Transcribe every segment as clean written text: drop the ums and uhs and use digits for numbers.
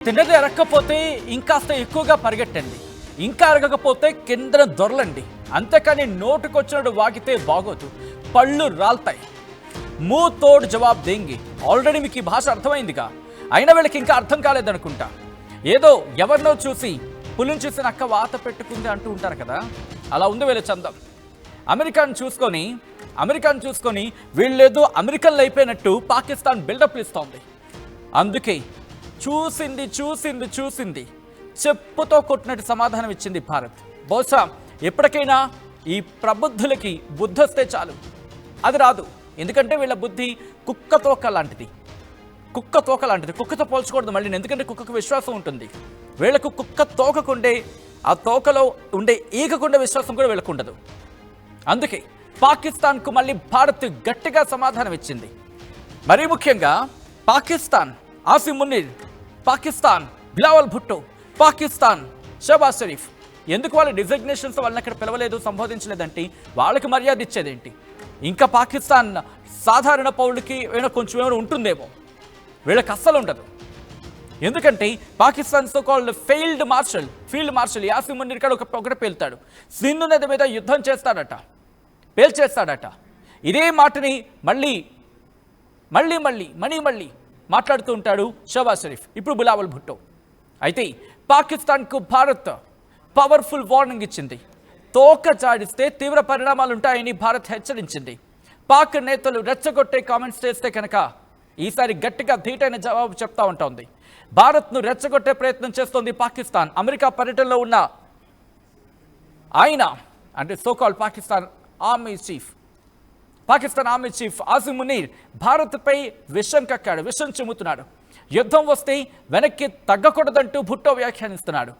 తిన్నది అరగకపోతే ఇంకాస్త ఎక్కువగా పరిగెట్టండి, ఇంకా అరగకపోతే కిందన దొరలండి. అంతేకాని నోటుకొచ్చినట్టు వాగితే బాగోదు, పళ్ళు రాల్తాయి. మూ తోడు జవాబు దేంగి. ఆల్రెడీ మీకు ఈ భాష అర్థమైందిగా, అయినా వీళ్ళకి ఇంకా అర్థం కాలేదనుకుంటా. ఏదో ఎవరినో చూసి పులిని చూసి నక్క వాత పెట్టుకుంది అంటూ ఉంటారు కదా, అలా ఉంది వీళ్ళ చందం. అమెరికాను చూసుకొని వీళ్ళేదో అమెరికన్లు అయిపోయినట్టు పాకిస్తాన్ బిల్డప్ ఇస్తోంది. అందుకే చూసింది చెప్పుతో కొట్టినట్టు సమాధానం ఇచ్చింది భారత్. బహుశా ఎప్పటికైనా ఈ ప్రబుద్ధులకి బుద్ధి వస్తే చాలు. అది రాదు, ఎందుకంటే వీళ్ళ బుద్ధి కుక్కతోక లాంటిది. కుక్కతో పోల్చకూడదు మళ్ళీ, ఎందుకంటే కుక్కకు విశ్వాసం ఉంటుంది. వీళ్ళకు కుక్క తోకకుండే, ఆ తోకలో ఉండే ఈగకుండే విశ్వాసం కూడా వీళ్ళకు ఉండదు. అందుకే పాకిస్తాన్కు మళ్ళీ భారత్ గట్టిగా సమాధానం ఇచ్చింది. మరీ ముఖ్యంగా పాకిస్తాన్ ఆసిమ్ మునీర్, పాకిస్తాన్ బిలావల్ భుట్టో, పాకిస్తాన్ షహబాజ్ షరీఫ్. ఎందుకు వాళ్ళ డిజిగ్నేషన్స్ వాళ్ళని అక్కడ పిలవలేదు, సంబోధించలేదంటే వాళ్ళకి మర్యాద ఇచ్చేదేంటి? ఇంకా పాకిస్తాన్ సాధారణ పౌరులకి కొంచెం ఏమైనా ఉంటుందేమో, వీళ్ళకి అస్సలు ఉండదు. ఎందుకంటే Pakistan so called field marshal Asim Munir కాడ ఒకటి పేల్తాడు, సింధు నది మీద యుద్ధం పేల్చేస్తాడట. ఇదే మాటని మళ్ళీ మాట్లాడుతూ ఉంటాడు షహబాజ్ షరీఫ్, ఇప్పుడు బిలావల్ భుట్టో. అయితే పాకిస్తాన్కు భారత్ పవర్ఫుల్ వార్నింగ్ ఇచ్చింది. తోక జాడిస్తే తీవ్ర పరిణామాలు ఉంటాయని భారత్ హెచ్చరించింది. పాక్ నేతలు రెచ్చగొట్టే కామెంట్స్ చేస్తే కనుక ఈసారి గట్టిగా ధీటైన జవాబు చెప్తా ఉంటుంది. భారత్ను రెచ్చగొట్టే ప్రయత్నం చేస్తోంది పాకిస్తాన్. అమెరికా పర్యటనలో ఉన్న ఆయన అంటే so-called Pakistan army chief Asim Munir భారత్పై విషం చిమ్ముతున్నాడు. యుద్ధం వస్తే వెనక్కి తగ్గకూడదంటూ భుట్టో వ్యాఖ్యానిస్తున్నాడు.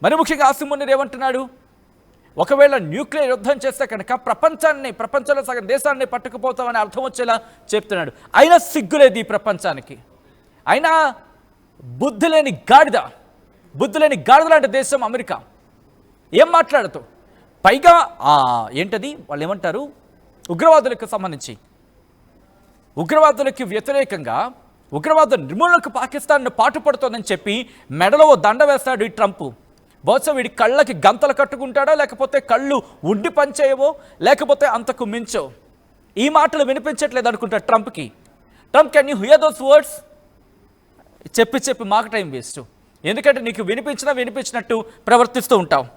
మరి ముఖ్యంగా ఆసిమ్ మునీర్ ఏమంటున్నాడు? ఒకవేళ న్యూక్లియర్ యుద్ధం చేస్తే కనుక ప్రపంచంలో సగం దేశాన్ని పట్టుకుపోతామని అర్థం వచ్చేలా చెప్తున్నాడు. అయినా సిగ్గులేదు ఈ ప్రపంచానికి, అయినా బుద్ధి లేని గాడిద లాంటి దేశం అమెరికా. ఏం మాట్లాడుతూ పైగా ఏంటది వాళ్ళు ఏమంటారు, ఉగ్రవాదులకు వ్యతిరేకంగా ఉగ్రవాద నిర్మూలనకు పాకిస్తాన్ పాటుపడుతోందని చెప్పి మెడలో దండ వేస్తాడు ఈ ట్రంప్. బహుశా వీడి కళ్ళకి గంతలు కట్టుకుంటాడో, లేకపోతే కళ్ళు ఉండి పనిచేయవో, లేకపోతే అంతకు మించో. ఈ మాటలు వినిపించట్లేదు అనుకుంటా Trump, can you here those words? చెప్పి మాకు టైం వేస్ట్, ఎందుకంటే నీకు వినిపించినట్టు ప్రవర్తిస్తూ ఉంటావు.